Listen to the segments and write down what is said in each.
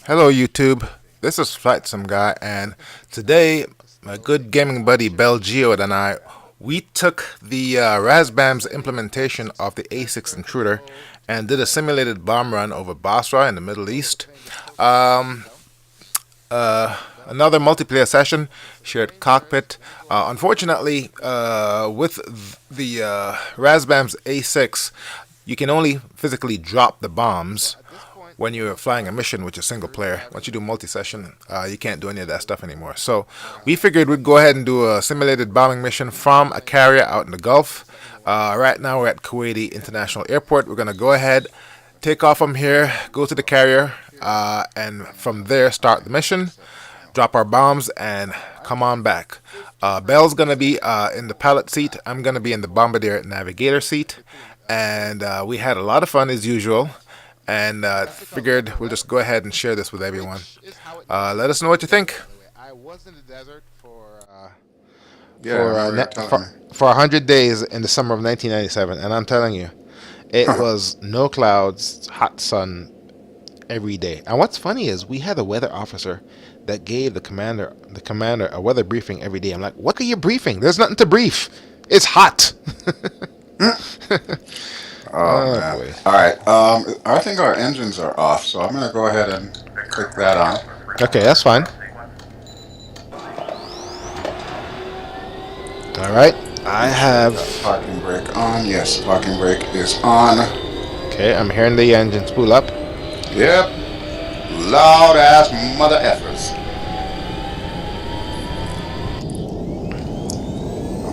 Hello, YouTube. This is FlightSimGuy, and today my good gaming buddy Bel Geode and I we took the Razbam's implementation of the A-6 Intruder and did a simulated bomb run over Basra in the Middle East. Um, Another multiplayer session, shared cockpit. Unfortunately, with the Razbam's A6, you can only physically drop the bombs when you're flying a mission which is single player. Once you do multi-session, you can't do any of that stuff anymore. So we figured we'd go ahead and do a simulated bombing mission from a carrier out in the Gulf. Right now we're at Kuwaiti International Airport. We're going to go ahead, take off from here, go to the carrier, and from there start the mission, drop our bombs, and come on back. Bel's going to be in the pilot seat. I'm going to be in the bombardier navigator seat. And we had a lot of fun as usual. And figured we'll just go ahead and share this with everyone. Let us know what you think. I was in the desert Yeah, I remember you telling me. for 100 days in the summer of 1997, and I'm telling you, it was no clouds, hot sun every day. And what's funny is we had a weather officer that gave the commander a weather briefing every day. I'm like, what are you briefing? There's nothing to brief. It's hot. Oh, man. Boy. All right. I think our engines are off, so I'm gonna go ahead and click that on. Okay, that's fine. All right, I have. Parking brake on. Yes, parking brake is on. Okay, I'm hearing the engine spool up. Yep. Loud ass mother effers.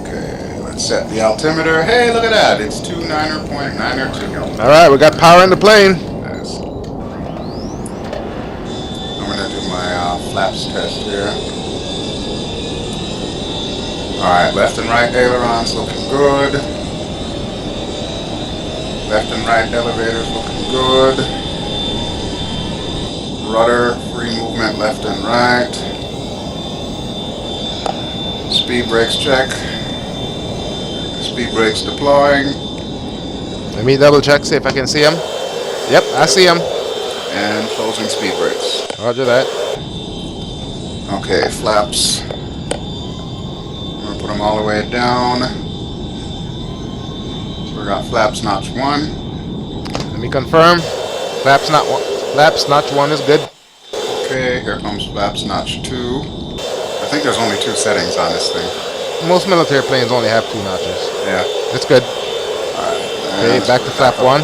Okay, let's set the altimeter. Hey, look at that. It's 29.902. All right, we got power in the plane. Nice. I'm gonna do my flaps test here. Alright, left and right ailerons looking good. Left and right elevators looking good. Rudder, free movement left and right. Speed brakes check. Speed brakes deploying. Let me double check, see if I can see him. Yep, I see him. And closing speed brakes. Roger that. Okay, flaps. Put them all the way down. So we got flaps notch 1. Let me confirm. Flaps notch 1 is good. Okay, here comes flaps notch 2. I think there's only 2 settings on this thing. Most military planes only have 2 notches. Yeah. That's good. Alright. Okay, back to flap 1.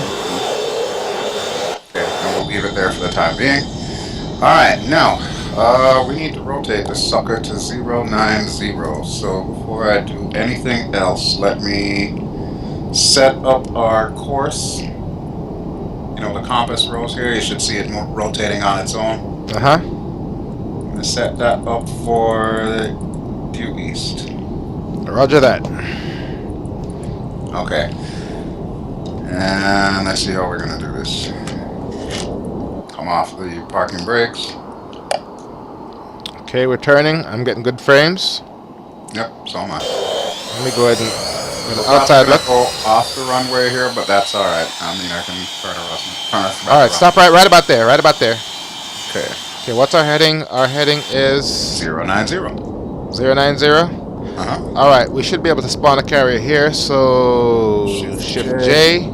Okay, and we'll leave it there for the time being. Alright, now, we need to rotate this sucker to 090. So before I do anything else, let me set up our course. You know, the compass rose here, you should see it rotating on its own. Uh-huh. I'm going to set that up for due east. Roger that. Okay. And let's see how we're going to do this. Come off the parking brakes. Okay, we're turning. I'm getting good frames. Yep, so am I. Let me go ahead and Outside look. Go off the runway here, but that's all right. I mean, I can turn us. All right, stop right about there. Right about there. Okay. Okay, what's our heading? Our heading is 090. 090. Uh-huh. All right, we should be able to spawn a carrier here. So shift J.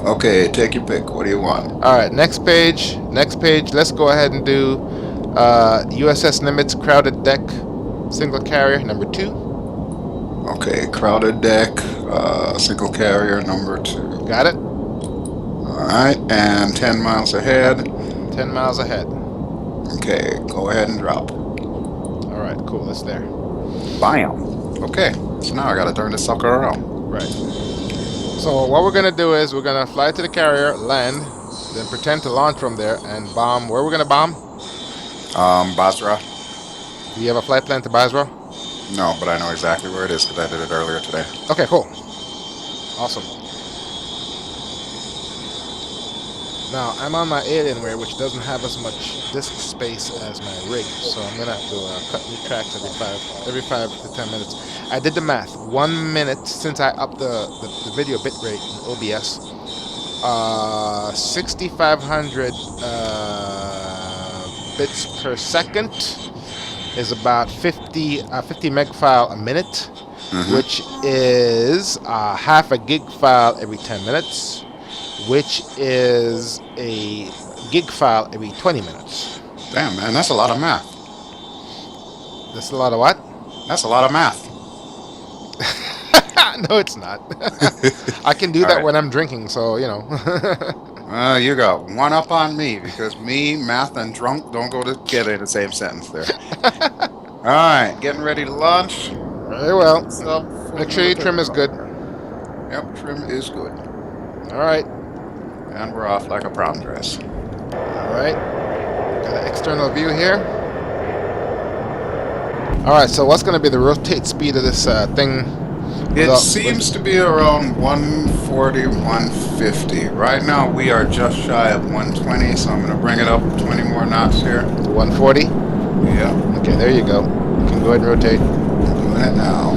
Okay, take your pick. What do you want? All right, next page. Next page. Let's go ahead and do USS Nimitz crowded deck single carrier number 2. Okay, crowded deck, single carrier number 2. Got it? Alright, and 10 miles ahead. 10 miles ahead. Okay, go ahead and drop. Alright, cool, that's there. Bam! Okay, so now I gotta turn this sucker around. Right. So what we're gonna do is we're gonna fly to the carrier, land, then pretend to launch from there and bomb. Where we're gonna bomb? Basra. Do you have a flight plan to Basra? No, but I know exactly where it is because I did it earlier today. Okay, cool. Awesome. Now, I'm on my Alienware, which doesn't have as much disk space as my rig, so I'm going to have to cut new tracks every 5 to 10 minutes. I did the math. 1 minute since I upped the video bitrate in OBS. 6,500 bits per second is about 50 meg file a minute, which is half a gig file every 10 minutes, which is a gig file every 20 minutes. Damn, man, that's a lot of math. That's a lot of what? That's a lot of math. No, it's not. I can do that when I'm drinking, so, you know. You got one up on me, because me, math, and drunk don't go together in the same sentence there. Alright, getting ready to launch. Very well. Make sure your trim is good. Yep, trim is good. Alright. And we're off like a prom dress. Alright. Got an external view here. Alright, so what's going to be the rotate speed of this thing? It seems to be around 140, 150. Right now we are just shy of 120, so I'm going to bring it up 20 more knots here. 140? Yeah. Okay, there you go. You can go ahead and rotate. I'm doing it now.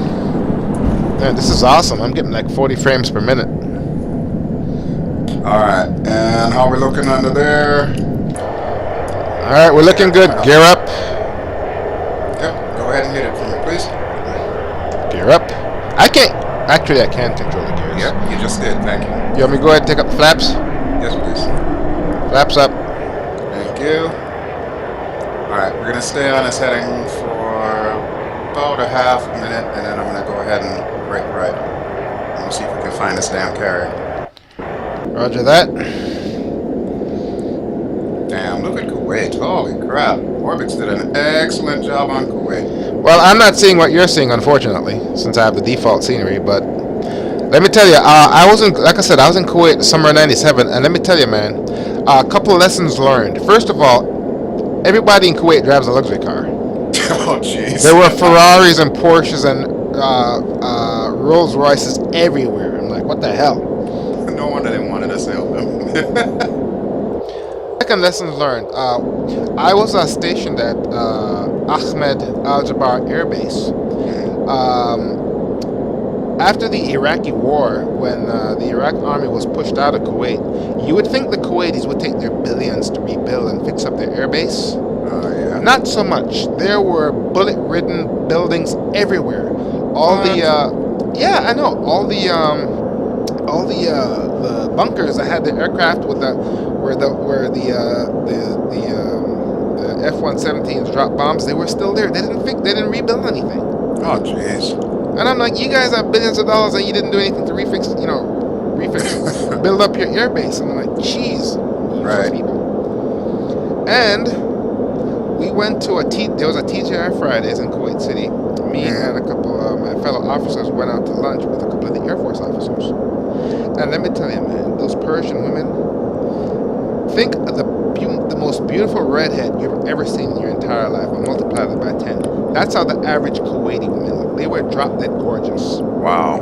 Man, this is awesome. I'm getting like 40 frames per minute. Alright, and how are we looking under there? Alright, we're looking good. Gear up. Yep, go ahead and hit it for me, please. Gear up. I can't. Actually, I can control the gears. Yep, you just did. Thank you. You want me to go ahead and take up the flaps? Yes, please. Flaps up. Thank you. Alright, we're going to stay on this heading for about a half a minute, and then I'm going to go ahead and brake right. Let me see if we can find this damn carrier. Roger that. Damn, look at Kuwait. Holy crap. Orbitz did an excellent job on Kuwait. Well, I'm not seeing what you're seeing, unfortunately, since I have the default scenery, but let me tell you, I was in Kuwait summer '97, and let me tell you, man, a couple of lessons learned. First of all, everybody in Kuwait drives a luxury car. Oh, jeez. There were Ferraris and Porsches and Rolls Royces everywhere. I'm like, what the hell? No wonder they wanted to sail them. Second lessons learned. I was stationed at Ahmed Al-Jabar Air Base. After the Iraqi war, when the Iraq army was pushed out of Kuwait, you would think the Kuwaitis would take their billions to rebuild and fix up their air base. Yeah. Not so much. There were bullet-ridden buildings everywhere. All the I know. All the bunkers that had the aircraft with the F-117s drop bombs, they were still there. They didn't rebuild anything. Oh, jeez. And I'm like, you guys have billions of dollars and you didn't do anything to build up your air base. And I'm like, jeez, right. People. And we went to there was a TGI Fridays in Kuwait City. Me and a couple of my fellow officers went out to lunch with a couple of the Air Force officers. And let me tell you, man, those Persian women, think of the most beautiful redhead you've ever seen in your entire life and multiply that by 10. That's how the average Kuwaiti women look. They were drop dead gorgeous. Wow.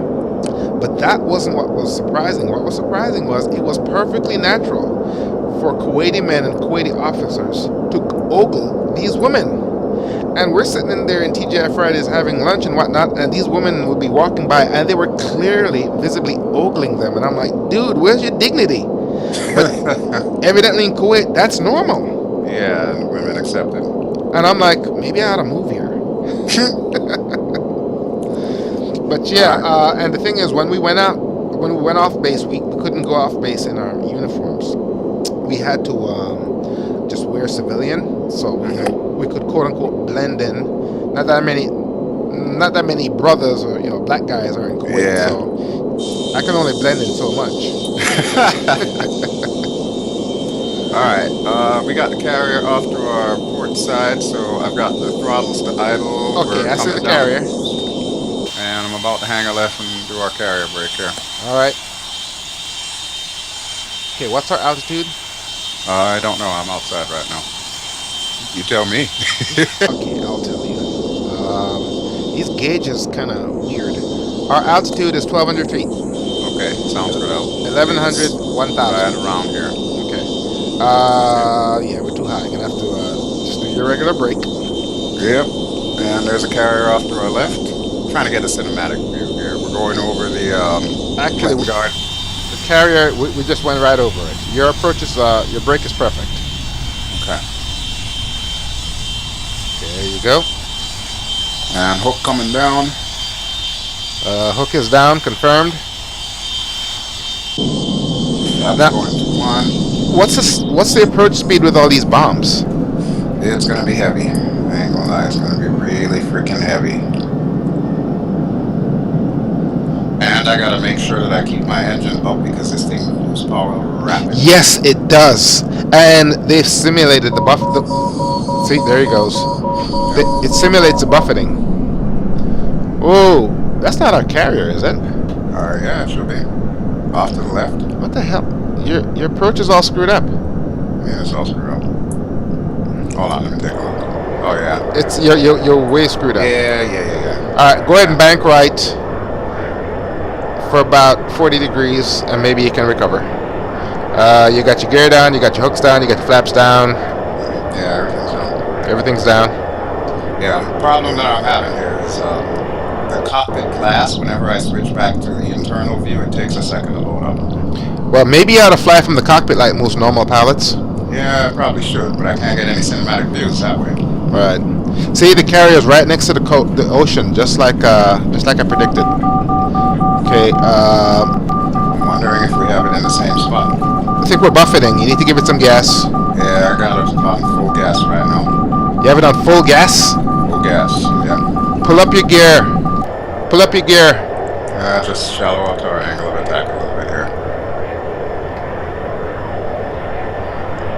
But that wasn't what was surprising. What was surprising was it was perfectly natural for Kuwaiti men and Kuwaiti officers to ogle these women. And we're sitting in there in TGI Fridays having lunch and whatnot, and these women would be walking by, and they were clearly, visibly ogling them. And I'm like, dude, where's your dignity? But evidently in Kuwait, that's normal. Yeah, and women accept it. And I'm like, maybe I ought to move here. But yeah, and the thing is, when we went off base, we couldn't go off base in our uniforms. We had to just wear civilian, so we could quote unquote blend in. Not that many brothers or black guys are in Kuwait, so I can only blend in so much. Alright, we got the carrier off to our port side, so I've got the throttles to idle. Okay, I see the carrier. And I'm about to hang a left and do our carrier break here. Alright. Okay, what's our altitude? I don't know, I'm outside right now. You tell me. Okay, I'll tell you. These gauges kind of weird. Our altitude is 1,200 feet. Okay, sounds good. 1,100, 1,000. Right around here. Okay. Yeah, we're too high. Gonna have to just do your regular break. Yep. And there's a carrier off to our left. I'm trying to get a cinematic view here. We're going over the actually guard. The carrier. We just went right over it. Your approach is your break is perfect. Okay. go. And hook coming down. Hook is down, confirmed. That's Now, going to 1. what's the approach speed with all these bombs? It's going to be heavy. I ain't gonna lie, it's going to be really freaking heavy. And I gotta make sure that I keep my engine up because this thing moves power rapidly. Yes, it does. And they've simulated the buff. See, there he goes. It simulates the buffeting. Whoa, that's not our carrier, is it? Yeah, it should be. Off to the left. What the hell? Your approach is all screwed up. Yeah, it's all screwed up. Hold on, let me take a look. Oh yeah. It's you're way screwed up. Yeah. All right, go ahead and bank right for about 40 degrees, and maybe you can recover. You got your gear down, you got your hooks down, you got your flaps down. Yeah, everything's down. Everything's down. Yeah, the problem that I'm having here is the cockpit glass. Whenever I switch back to the internal view, it takes a second to load up. Well, maybe you ought to fly from the cockpit like most normal pilots. Yeah, I probably should, but I can't get any cinematic views that way. Right. See, the carrier's right next to the ocean, just like I predicted. Okay. I'm wondering if we have it in the same spot. I think we're buffeting. You need to give it some gas. Yeah, I got it on full gas right now. You have it on full gas? Full gas, yeah. Pull up your gear. Pull up your gear. Just shallow out our angle of attack a little bit here.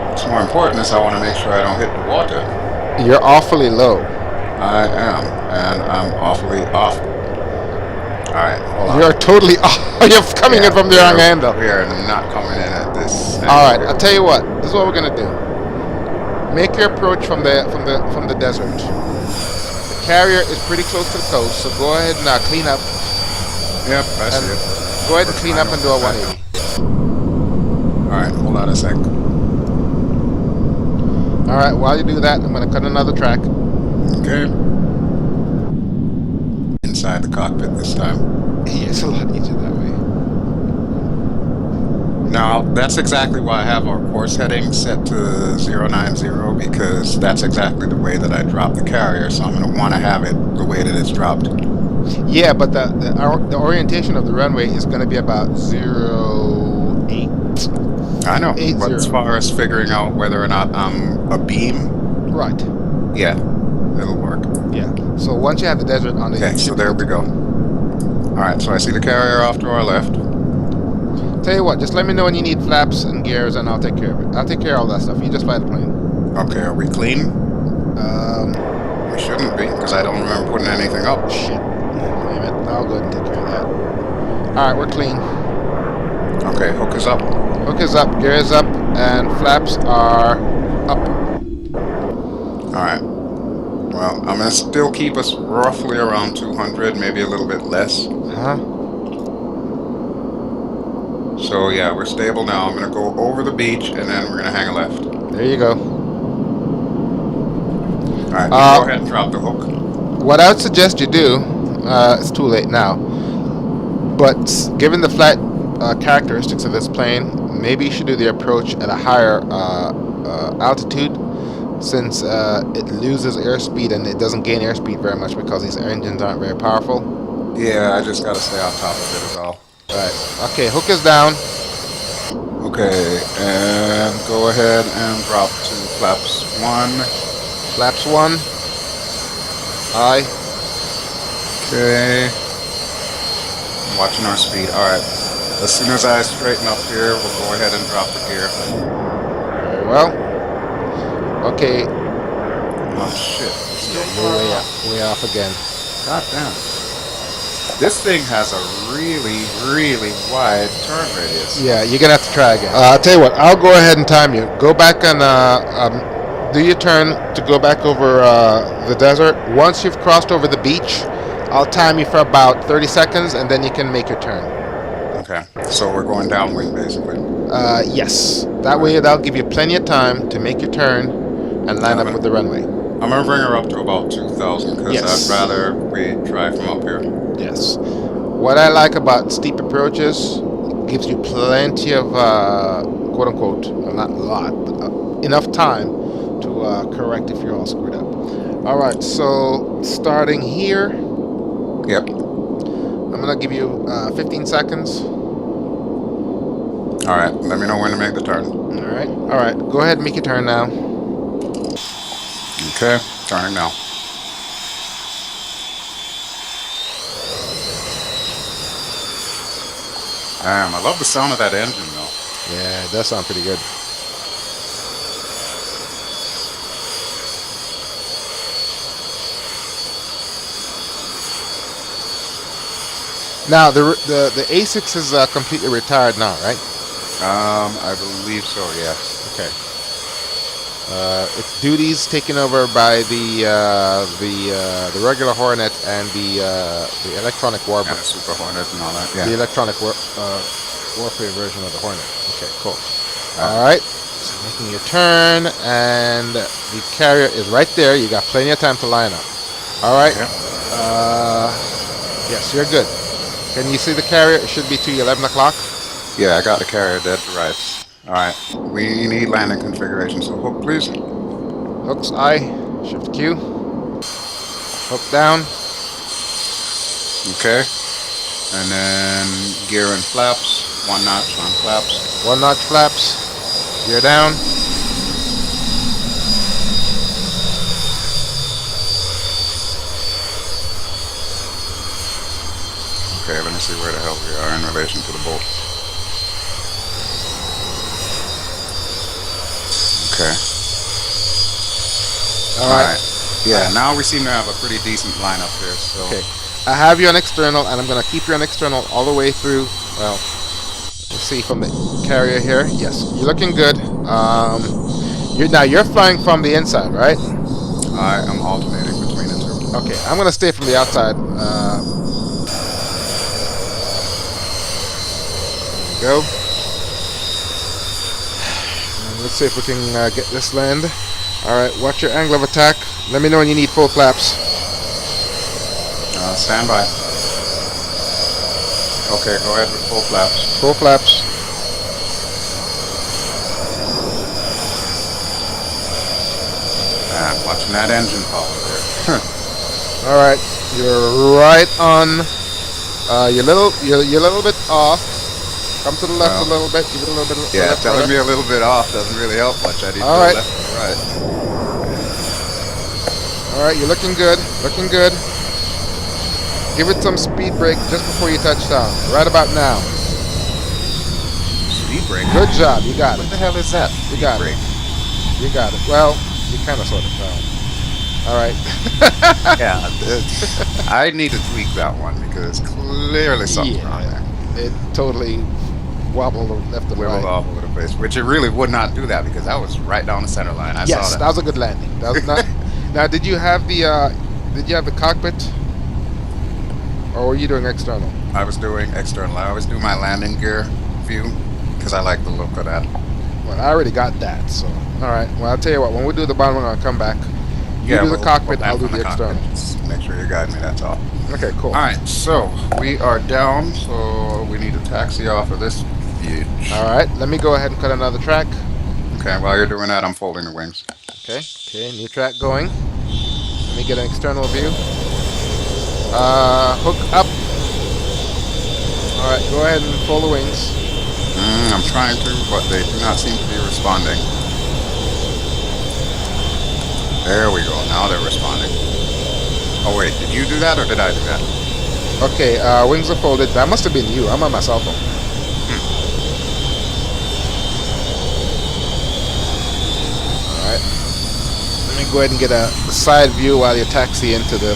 What's more important is I want to make sure I don't hit the water. You're awfully low. I am, and I'm awfully off. Alright, hold on. You're totally off. You're coming in from the wrong angle. We are not coming in at this angle. Alright, I'll tell you what. This is what we're gonna do. Make your approach from the desert. The carrier is pretty close to the coast, so go ahead and clean up. Yep, I see it. Go ahead and clean up and do a 180. Alright, hold on a sec. Alright, while you do that, I'm gonna cut another track. Okay. Inside the cockpit this time. Yeah, it's a lot easier that way. Now, that's exactly why I have our course heading set to 090, because that's exactly the way that I dropped the carrier, so I'm going to want to have it the way that it's dropped. Yeah, but the orientation of the runway is going to be about 08. I know, but as far as figuring out whether or not I'm a beam... Right. Yeah, it'll work. Yeah, so once you have the desert on the... Okay, so there we go. Alright, so I see the carrier off to our left. Tell you what, just let me know when you need flaps and gears and I'll take care of it. I'll take care of all that stuff. You just fly the plane. Okay, are we clean? We shouldn't be, because I don't remember putting anything up. Shit. Damn it. I'll go ahead and take care of that. Alright, we're clean. Okay, hook is up. Hook is up, gear is up, and flaps are up. Alright. Well, I'm going to still keep us roughly around 200, maybe a little bit less. Uh-huh. So yeah, we're stable now. I'm going to go over the beach, and then we're going to hang a left. There you go. Alright, go ahead and drop the hook. What I would suggest you do, it's too late now, but given the flight characteristics of this plane, maybe you should do the approach at a higher altitude, since it loses airspeed and it doesn't gain airspeed very much because these engines aren't very powerful. Yeah, I just got to stay on top of it is all. Right. Okay, hook is down. Okay, and go ahead and drop to flaps 1. Flaps 1. Aye. Okay. I'm watching our speed. Alright. As soon as I straighten up here, we'll go ahead and drop the gear. Very well. Okay. Oh shit. You're way off again. God damn. This thing has a really, really wide turn radius. Yeah, you're gonna have to try again. I'll tell you what. I'll go ahead and time you. Go back and do your turn to go back over the desert. Once you've crossed over the beach, I'll time you for about 30 seconds, and then you can make your turn. Okay, so we're going downwind, basically. Yes. That way, that'll give you plenty of time to make your turn and line up with the runway. I'm gonna bring her up to about 2,000 because I'd rather we try from up here. Yes. What I like about steep approaches, it gives you plenty of quote unquote, well, not a lot, but enough time to correct if you're all screwed up. All right, so starting here, Yep. I'm gonna give you 15 seconds. All right. Let me know when to make the turn. All right. Go ahead and make your turn now. Okay. Turning now. I love the sound of that engine, though. Yeah, it does sound pretty good. Now the A6 is completely retired now, right? I believe so. Yes. Okay. Its duties taken over by the regular Hornet and the electronic And warfare, a Super Hornet and all that. the Yeah. electronic warfare version of the Hornet. Okay, cool. Right. All right. So making your turn, and the carrier is right there. You got plenty of time to line up. All right. Yeah. Yes, you're good. Can you see the carrier? It should be to you 11 o'clock. Yeah, I got the carrier dead to rights. All right. We need landing configuration. So hook, please. Hooks I, shift Q, hook down. Okay. And then gear and flaps. 1 notch on flaps. 1 notch flaps, gear down. Okay, let me see where the hell we are in relation to the boat. Okay. All right. Yeah, now we seem to have a pretty decent lineup here. So. Okay. I have you on external, and I'm going to keep you on external all the way through. Well, let's see from the carrier here. Yes, you're looking good. You're flying from the inside, right? I am alternating between the two. Okay, I'm going to stay from the outside. There we go. And let's see if we can get this land. All right, watch your angle of attack. Let me know when you need full flaps. Stand by. Okay, go ahead with full flaps. Full flaps. And watching that engine power there. All right, you're right on. You're a little bit off. Come to the left a little bit. Give it a little bit. Yeah, left, telling right. me a little bit off doesn't really help much. I need to All go right. left and right. All right, you're looking good. Looking good. Give it some speed brake just before you touch down. Right about now. Speed brake. Good job. You got What it. the hell is that? You got it. You got it. Well, you kind of sort of found. All right. Yeah, I need to tweak that one because clearly something wrong there. It totally wobbled left and Wibbled right. all over the place, which it really would not do that because that was right down the center line. I Yes, saw that was a good landing. That was not. Now, did you have the cockpit, or were you doing external? I was doing external. I always do my landing gear view because I like the look of that. Well, I already got that. So, all right. Well, I'll tell you what. When we do the bottom, we're gonna come back. You do the cockpit. I'll do the external. Just make sure you guide me. That's all. Okay, cool. All right, so we are down. So we need to taxi off of this beach. All right. Let me go ahead and cut another track. Okay. While you're doing that, I'm folding the wings. Okay. Okay. New track going. Let me get an external view. Hook up. All right. Go ahead and fold the wings. I'm trying to, but they do not seem to be responding. There we go. Now they're responding. Oh wait, did you do that or did I do that? Okay. Wings are folded. That must have been you. I'm on my cell phone. All right. Let me go ahead and get a side view while you taxi into the.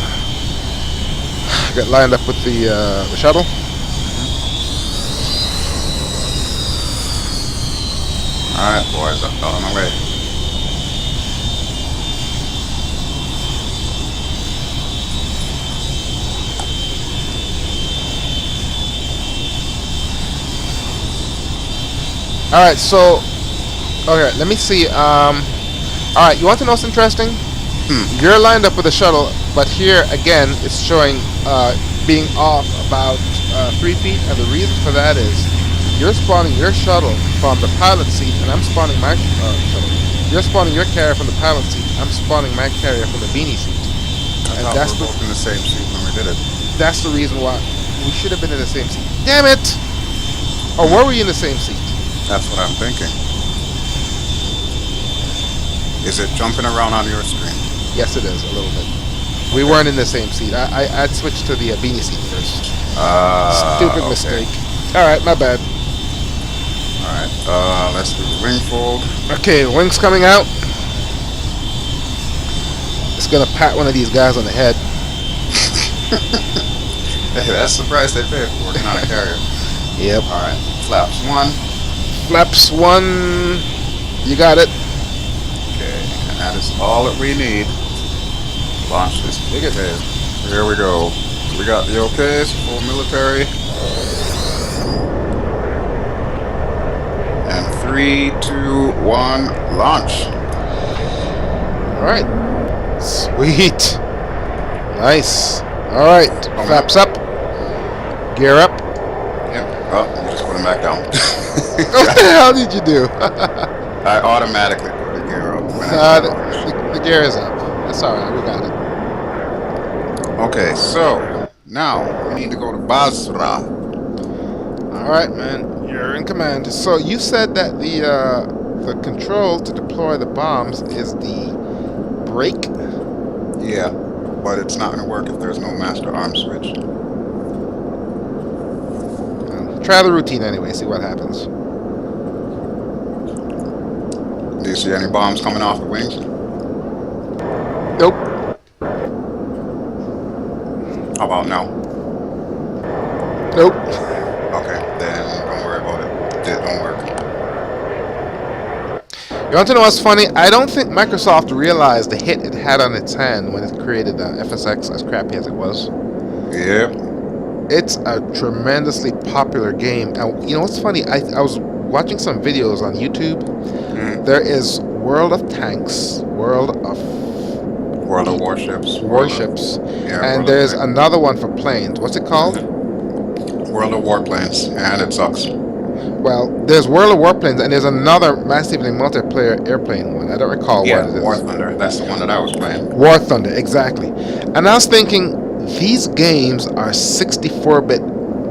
Get lined up with the shuttle. Alright, boys, I'm on my way. All right. So, okay. Let me see. All right. You want to know what's interesting? You're lined up with the shuttle, but here again, it's showing being off about 3 feet, and the reason for that is. You're spawning your shuttle from the pilot seat, and I'm spawning my shuttle. you're spawning your carrier from the pilot seat. I'm spawning my carrier from the beanie seat. I thought we were both in the same seat when we did it. That's the reason why we should have been in the same seat. Damn it! Or were we in the same seat? That's what I'm thinking. Is it jumping around on your screen? Yes, it is a little bit. We weren't in the same seat. I'd switched to the beanie seat first. Stupid mistake. All right, my bad. All right, let's do the wing fold. Okay, wings coming out. It's gonna pat one of these guys on the head. Hey, that's the price they pay for working on a carrier. Yep. All right, flaps 1. Flaps 1. You got it. Okay, and that is all that we need. Launch this ticket. Okay, here we go. We got the okays, full military. And 3, 2, 1, launch. All right. Sweet. Nice. All right. Flaps up. Gear up. Yep. Oh, you just put them back down. What the hell did you do? I automatically put the gear up. The gear is up. That's all right. We got it. Okay, so now we need to go to Basra. All right, man. You're in command. So you said that the control to deploy the bombs is the brake. Yeah, but it's not going to work if there's no master arm switch. Try the routine anyway. See what happens. Do you see any bombs coming off the wings? Nope. How about now? Nope. Okay, then don't worry about it. It don't work. You want to know what's funny? I don't think Microsoft realized the hit it had on its hand when it created FSX, as crappy as it was. Yep. It's a tremendously popular game. And you know what's funny? I was watching some videos on YouTube. There is World of Tanks, World of Warships. Yeah, and there's another one for planes. What's it called? World of Warplanes, and it sucks. Well, there's World of Warplanes, and there's another massively multiplayer airplane one. I don't recall what it is. War Thunder. That's the one that I was playing. War Thunder, exactly. And I was thinking, these games are 64-bit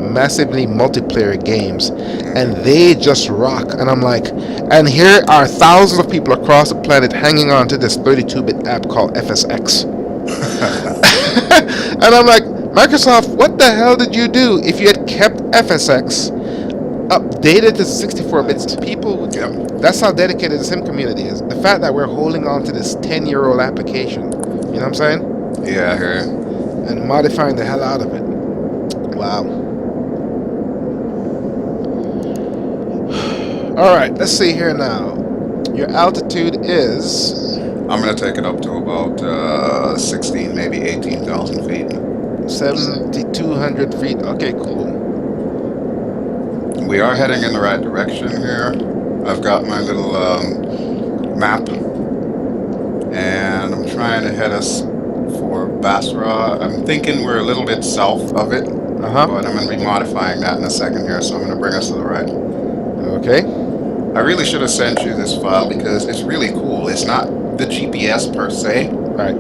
massively multiplayer games, and they just rock. And I'm like, and here are thousands of people across the planet hanging on to this 32-bit app called FSX. And I'm like, Microsoft, what the hell did you do? If you had kept FSX updated to 64 bits, people would. Yep. That's how dedicated the sim community is. The fact that we're holding on to this 10-year-old application, you know what I'm saying? Yeah, I hear you. And modifying the hell out of it. Wow. All right, let's see here now. Your altitude is. I'm gonna take it up to about 16, maybe 18,000 feet. 7,200 feet. Okay, cool. We are heading in the right direction here. I've got my little map, and I'm trying to head us for Basra. I'm thinking we're a little bit south of it, but I'm going to be modifying that in a second here, so I'm going to bring us to the right. Okay. I really should have sent you this file because it's really cool. It's not the GPS per se, Right.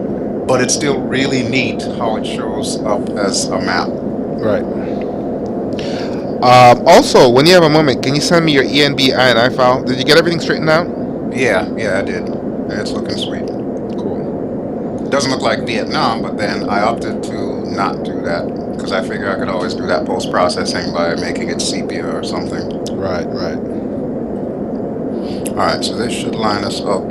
but it's still really neat how it shows up as a map. Right. Also, when you have a moment, can you send me your ENB INI file? Did you get everything straightened out? Yeah, I did. It's looking sweet. Cool. Doesn't look like Vietnam, but then I opted to not do that because I figure I could always do that post-processing by making it sepia or something. Right. Alright, so this should line us up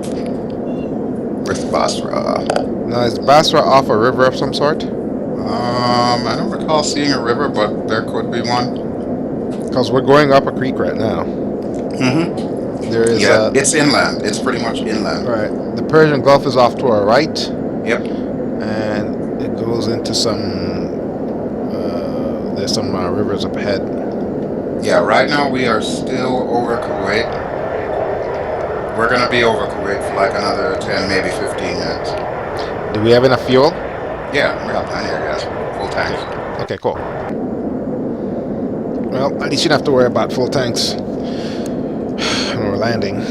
with Basra. Now, is Basra off a river of some sort? I don't recall seeing a river, but there could be one. Because we're going up a creek right now. There is it's inland. It's pretty much inland. Right. The Persian Gulf is off to our right. Yep. And it goes into some. There's some rivers up ahead. Yeah. Right now we are still over Kuwait. We're gonna be over Kuwait for like another 10, maybe 15 minutes. Do we have enough fuel? Yeah, we got plenty of gas. Full tanks. Okay, cool. Well, at least you don't have to worry about full tanks when we're landing.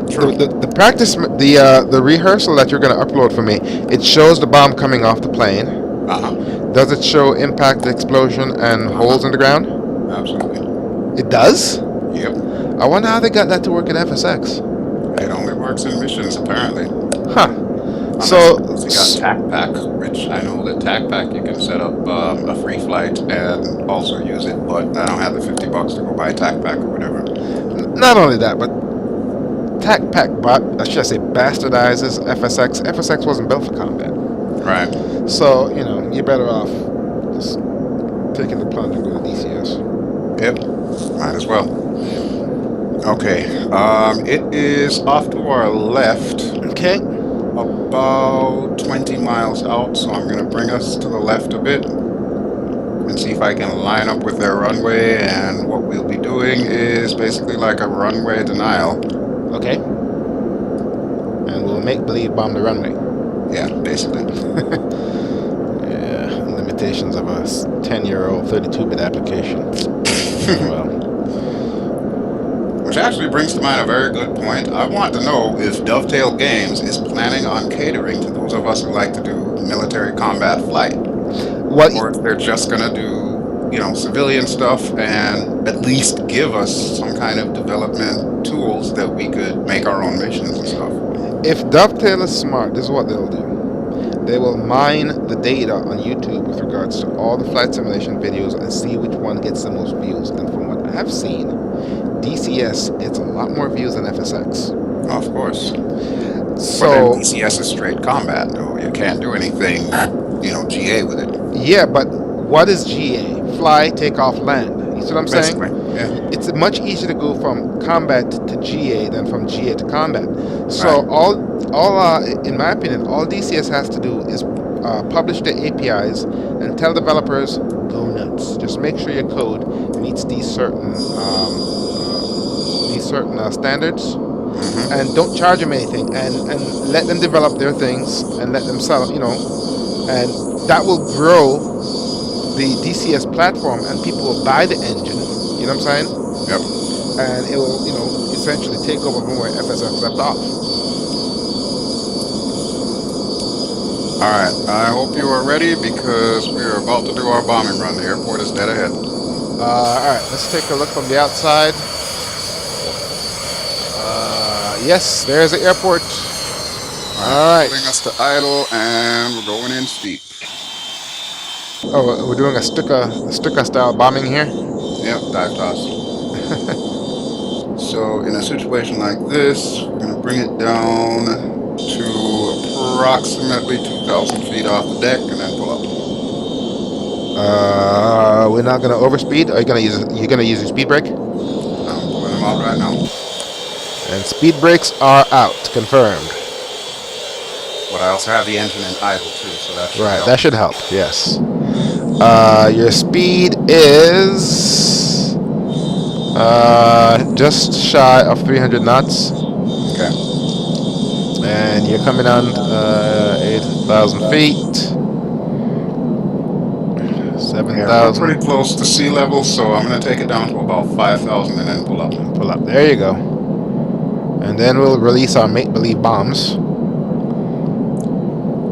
True. The practice, the rehearsal that you're going to upload for me, it shows the bomb coming off the plane. Uh-huh. Does it show impact, explosion, and holes in the ground? Absolutely. It does? Yep. I wonder how they got that to work in FSX. It only works in missions, apparently. Huh. Unless So, you got TACPack, which I know that TACPack you can set up a free flight and also use it, but I don't have the $50 to go buy TACPack or whatever. not only that, but should I say, bastardizes FSX. FSX wasn't built for combat. Right. So, you're better off just taking the plunge and go to DCS. Yep. Might as well. Okay. It is off to our left. Okay. About 20 miles out, so I'm going to bring us to the left a bit and see if I can line up with their runway. And what we'll be doing is basically like a runway denial. Okay. And we'll make believe bomb the runway. Yeah, basically. Yeah, limitations of a 10-year-old 32-bit application. Well. Which actually brings to mind a very good point. I want to know if Dovetail Games is planning on catering to those of us who like to do military combat flight. Or if they're just going to do, civilian stuff and at least give us some kind of development tools that we could make our own missions and stuff. If Dovetail is smart, this is what they'll do. They will mine the data on YouTube with regards to all the flight simulation videos and see which one gets the most views. And from what I've seen, DCS gets a lot more views than FSX. Of course. So but then DCS is straight combat, though. You can't do anything, GA with it. Yeah, but what is GA? Fly, take off, land. You see what I'm saying? Yeah. It's much easier to go from combat to GA than from GA to combat. So right. In my opinion, all DCS has to do is publish the APIs and tell developers, go nuts. Just make sure your code meets these certain standards, and don't charge them anything, and let them develop their things and let them sell, and that will grow the DCS platform, and people will buy the engine. You know what I'm saying? Yep. And it will, essentially take over from where FSX left off. Alright, I hope you are ready because we are about to do our bombing run. The airport is dead ahead. Alright, let's take a look from the outside. Yes, there's the airport. Alright. Putting us to idle and we're going in steep. Oh, we're doing a Stuka style bombing here? Yep, dive toss. So in a situation like this, we're going to bring it down to approximately 2,000 feet off the deck and then pull up. We're not going to overspeed? Are you going to use your speed brake? I'm pulling them out right now. And speed brakes are out, confirmed. But I also have the engine in idle too, so that should help. That should help, yes. Your speed is just shy of 300 knots. Okay. And you're coming on 8,000 feet. 7,000. Yeah, we're pretty close to sea level, so I'm going to take it down to about 5,000 and then pull up. Pull up. There you go. And then we'll release our make-believe bombs.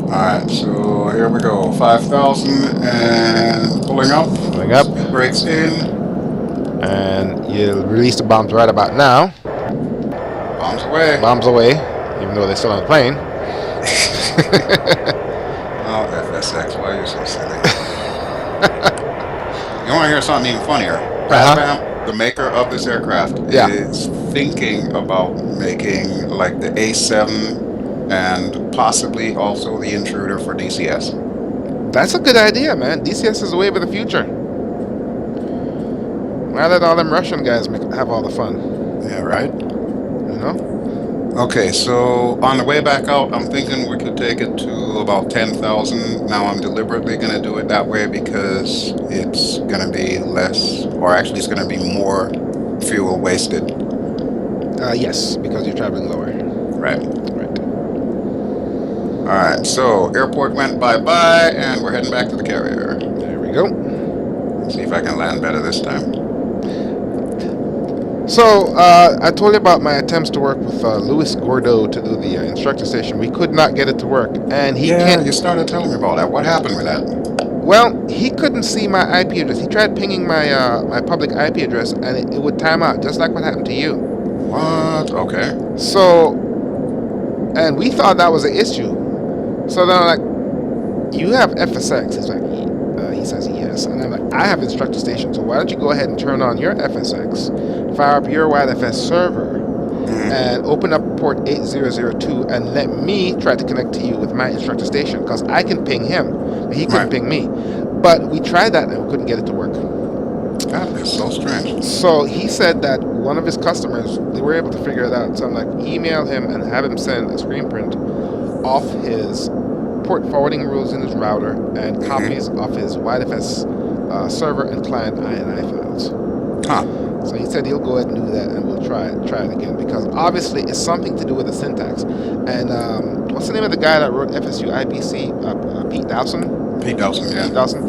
Alright, so here we go. 5,000 and pulling up. Pulling up. Brakes in. And you'll release the bombs right about now. Bombs away. Bombs away, even though they're still on the plane. Oh, FSX, why are you so silly? You want to hear something even funnier? Razbam, the maker of this aircraft, is thinking about making like the A7 and possibly also the Intruder for DCS. That's a good idea, man. DCS is the wave of the future. Why let all them Russian guys have all the fun? Yeah, right? Okay, so on the way back out, I'm thinking we could take it to about 10,000. Now I'm deliberately going to do it that way because it's going to be less, or actually it's going to be more fuel wasted. Yes, because you're traveling lower. Right. Alright, so airport went bye-bye, and we're heading back to the carrier. There we go. Let's see if I can land better this time. So I told you about my attempts to work with Louis Gordeau to do the instructor station. We could not get it to work, and he Yeah, can't. you started telling me about that. What happened with that? Well, he couldn't see my IP address. He tried pinging my public IP address, and it would time out, just like what happened to you. What? Okay. So, and we thought that was an issue. So then I'm like, "You have FSX?" He's like, he says yes, and I'm like, "I have instructor station. So why don't you go ahead and turn on your FSX, fire up your WideFS server, and open up port 8002 and let me try to connect to you with my instructor station because I can ping him, but he couldn't Right. ping me." But we tried that and we couldn't get it to work. That is so strange. So he said that one of his customers, they were able to figure it out. So I'm like, email him and have him send a screen print off his port forwarding rules in his router and copies of his WideFS server and client INI files. Huh. So he said he'll go ahead and do that, and we'll try it again because obviously it's something to do with the syntax. And what's the name of the guy that wrote FSU IPC? Pete Dowson. Pete Dawson, Pete yeah. Dawson.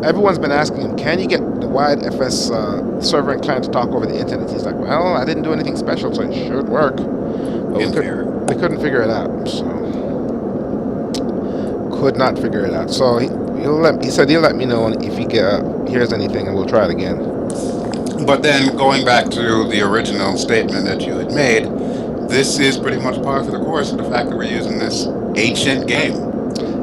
Everyone's been asking him, can you get the WideFS server and client to talk over the internet? He's like, well, I didn't do anything special, so it should work. But In theory. we couldn't figure it out. So could not figure it out. So he said he'll let me know if he hears anything, and we'll try it again. But then going back to the original statement that you had made, this is pretty much par for the course of the fact that we're using this ancient game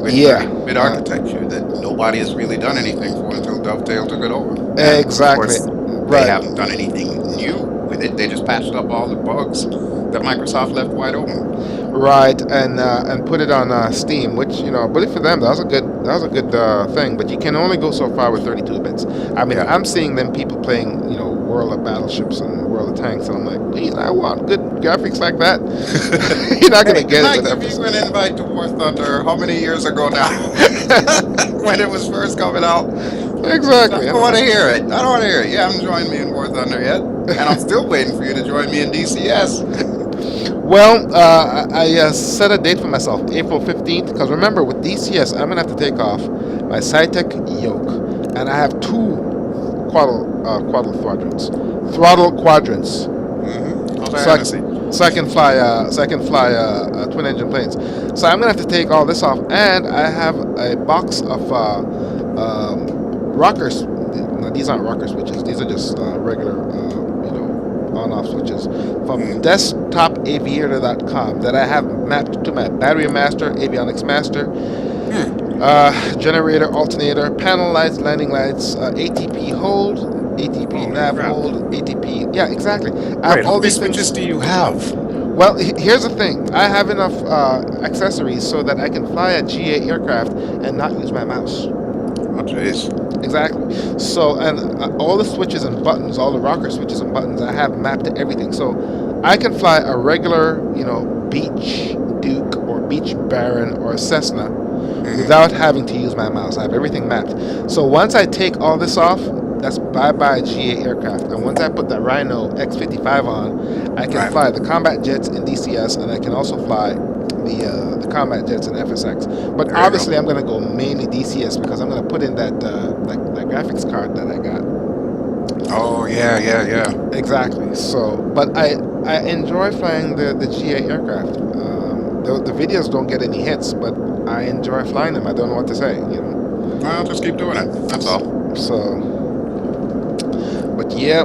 with Yeah. 30-bit architecture that nobody has really done anything for until Dovetail took it over. And Exactly. Of course, Right. they haven't done anything new with it. They just patched up all the bugs that Microsoft left wide open. Right, and put it on Steam, which I believe for them that was a good thing. But you can only go so far with 32 bits. I mean, Yeah. I'm seeing them people playing World of Battleships and World of Tanks, and I'm like, please, I want good graphics like that. You're not gonna get I it with give you an invite to War Thunder how many years ago now? When it was first coming out. Exactly. I don't want to hear it. I don't want to hear it. You haven't joined me in War Thunder yet. And I'm still waiting for you to join me in DCS. Well, I set a date for myself, April 15th, because remember, with DCS, I'm going to have to take off my Cytec yoke, and I have two throttle quadrants, so I can fly twin engine planes. So I'm going to have to take all this off, and I have a box of rockers. No, these aren't rocker switches. These are just regular on-off switches from desktopaviator.com that I have mapped to my battery master, avionics master, generator, alternator, panel lights, landing lights, ATP hold, ATP nav hold, ATP. Yeah, exactly. Wait, how many switches do you have? Well, here's the thing. I have enough accessories so that I can fly a GA aircraft and not use my mouse. Oh, jeez. Exactly. So, and all the switches and buttons, all the rocker switches and buttons, I have mapped to everything. So, I can fly a regular, Beach Duke or Beach Baron or Cessna without having to use my mouse. I have everything mapped. So, once I take all this off, that's bye-bye GA aircraft. And once I put that Rhino X55 on, I can fly the combat jets in DCS, and I can also fly the combat jets in FSX. But obviously, I'm going to go mainly DCS because I'm going to put in that that graphics card that I got. Oh, yeah. Exactly. So, but I enjoy flying the GA aircraft. The videos don't get any hits, but I enjoy flying them. I don't know what to say. Well, just keep doing it. That's all. So, but yeah.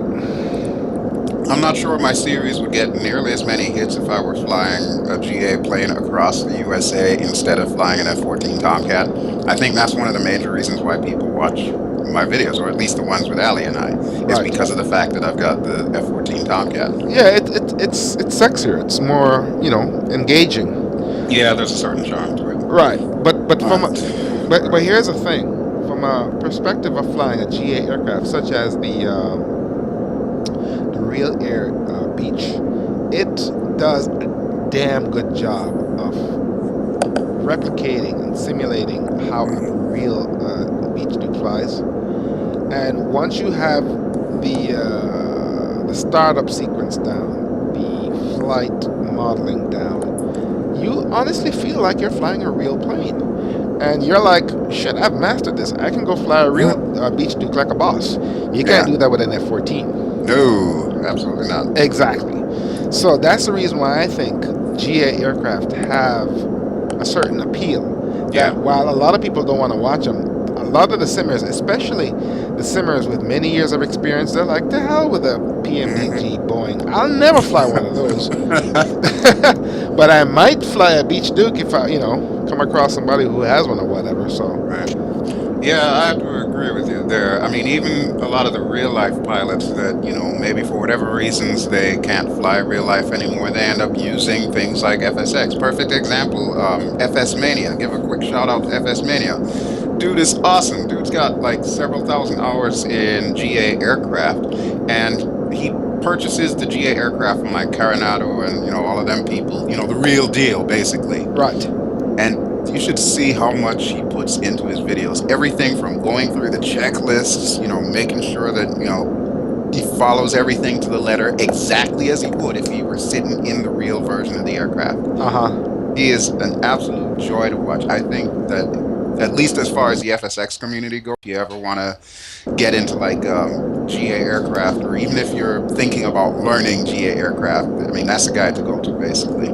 I'm not sure my series would get nearly as many hits if I were flying a GA plane across the USA instead of flying an F-14 Tomcat. I think that's one of the major reasons why people watch my videos, or at least the ones with Ali and I, is because of the fact that I've got the F-14 Tomcat. Yeah, it's sexier. It's more engaging. Yeah, there's a certain charm to it. Right, but here's the thing: from a perspective of flying a GA aircraft, such as the Real Air Beach, it does a damn good job of replicating and simulating how a real Beach Duke flies. And once you have the startup sequence down, the flight modeling down, you honestly feel like you're flying a real plane. And you're like, shit, I've mastered this. I can go fly a real Beach Duke like a boss. You can't do that with an F-14. No. absolutely not. Exactly. So that's the reason why I think GA aircraft have a certain appeal. Yeah. That while a lot of people don't want to watch them, a lot of the simmers, especially the simmers with many years of experience, they're like, the hell with a PMDG Boeing. I'll never fly one of those. But I might fly a Beach Duke if I, come across somebody who has one or whatever. So Right. Yeah, I have to agree with you there. I mean, even a lot of the real life pilots that, maybe for whatever reasons they can't fly real life anymore, they end up using things like FSX. Perfect example, FS Mania. Give a quick shout out to FS Mania. Dude is awesome. Dude's got like several thousand hours in GA aircraft, and he purchases the GA aircraft from like Coronado and, all of them people, the real deal, basically. right. And you should see how much he puts into his videos. Everything from going through the checklists, making sure that, he follows everything to the letter exactly as he would if he were sitting in the real version of the aircraft. He is an absolute joy to watch. I think that, at least as far as the FSX community goes, if you ever want to get into like GA aircraft, or even if you're thinking about learning GA aircraft, I mean, that's the guy to go to, basically.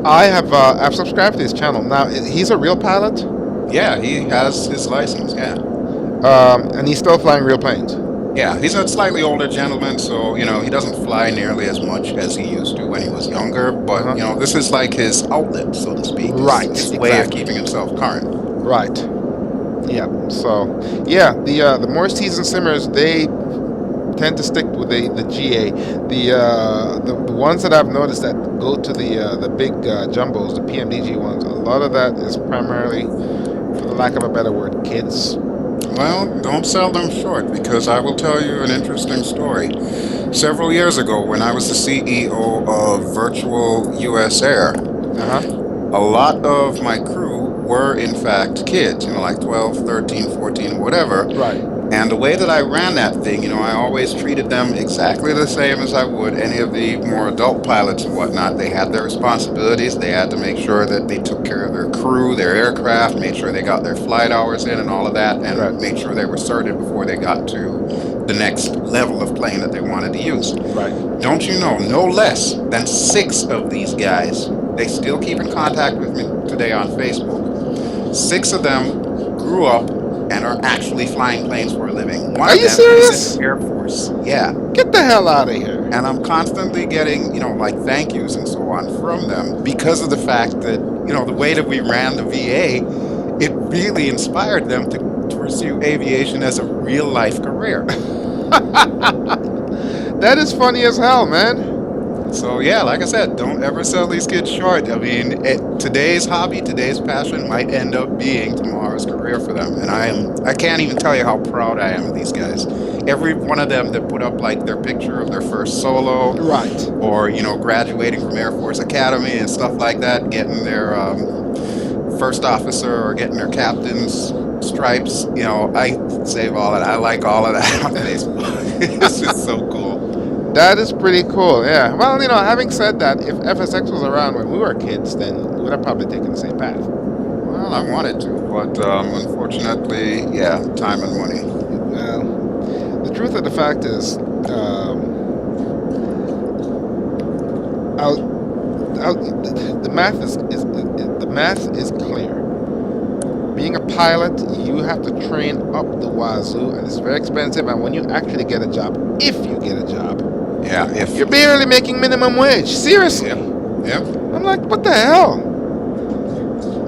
I've subscribed to his channel. Now, he's a real pilot? Yeah, he has his license, yeah. And he's still flying real planes? Yeah, he's a slightly older gentleman, so, he doesn't fly nearly as much as he used to when he was younger, but, this is like his outlet, so to speak. Right, His way of keeping himself current. Right. Yeah. So, yeah, the more seasoned simmers, they tend to stick with the GA. The ones that I've noticed that go to the big jumbos, the PMDG ones, a lot of that is primarily, for the lack of a better word, kids. Well, don't sell them short, because I will tell you an interesting story. Several years ago, when I was the CEO of Virtual US Air, a lot of my crew were in fact kids, like 12, 13, 14, whatever. Right. And the way that I ran that thing, I always treated them exactly the same as I would any of the more adult pilots and whatnot. They had their responsibilities. They had to make sure that they took care of their crew, their aircraft, made sure they got their flight hours in and all of that, and made sure they were certed before they got to the next level of plane that they wanted to use. Right. Don't you know, no less than 6 of these guys, they still keep in contact with me today on Facebook. 6 of them grew up and are actually flying planes for a living. One Are of you them serious? is in the Air Force. Yeah. Get the hell out of here. And I'm constantly getting, like thank yous and so on from them because of the fact that, the way that we ran the VA, it really inspired them to pursue aviation as a real life career. That is funny as hell, man. So yeah, like I said, don't ever sell these kids short. I mean, today's hobby, today's passion might end up being tomorrow's career for them. And I can't even tell you how proud I am of these guys. Every one of them that put up like their picture of their first solo, right, or graduating from Air Force Academy and stuff like that, getting their first officer or getting their captain's stripes. I save all of that. I like all of that on Facebook. It's just so cool. That is pretty cool, yeah. Well, having said that, if FSX was around when we were kids, then we would have probably taken the same path. Well, I wanted to, but unfortunately, yeah, time and money. Well, the truth of the fact is, the math is clear. Being a pilot, you have to train up the wazoo, and it's very expensive. And when you actually get a job, if you get a job, if you're barely making minimum wage. Seriously. Yep. I'm like, what the hell?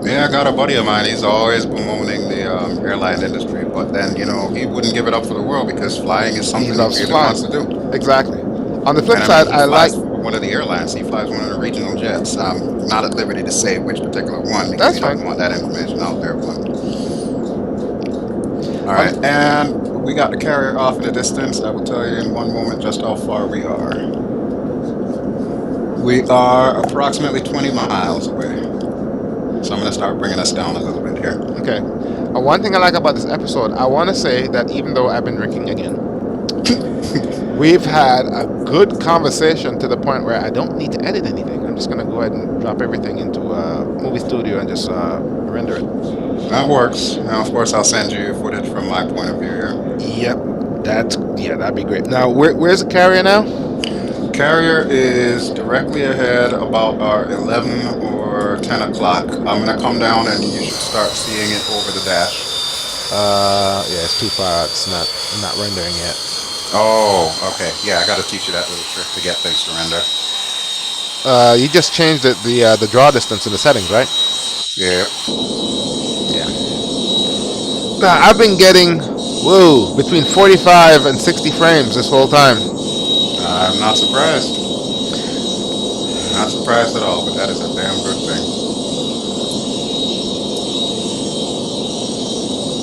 Yeah, I got a buddy of mine. He's always bemoaning the airline industry, but then he wouldn't give it up for the world because flying is something he really wants to do. Exactly. On the flip side, I like one of the airlines. He flies one of the regional jets. I'm not at liberty to say which particular one because I don't want that information out there. But all right, and we got the carrier off in the distance. I will tell you in one moment just how far we are. We are approximately 20 miles away. So I'm going to start bringing us down a little bit here. Okay. One thing I like about this episode, I want to say that even though I've been drinking again, we've had a good conversation to the point where I don't need to edit anything. I'm just going to go ahead and drop everything into a movie studio and just render it. That works. Now, of course, I'll send you footage from my point of view here. Yep. That'd be great. Now, where's the carrier now? carrier is directly ahead about our 11 or 10 o'clock. I'm going to come down and you should start seeing it over the dash. Yeah, it's too far. It's not rendering yet. Oh, okay. Yeah, I got to teach you that little trick to get things to render. You just changed the draw distance in the settings, right? Yeah. Yeah. Now, I've been getting, between 45 and 60 frames this whole time. I'm not surprised. Not surprised at all, but that is a damn good thing.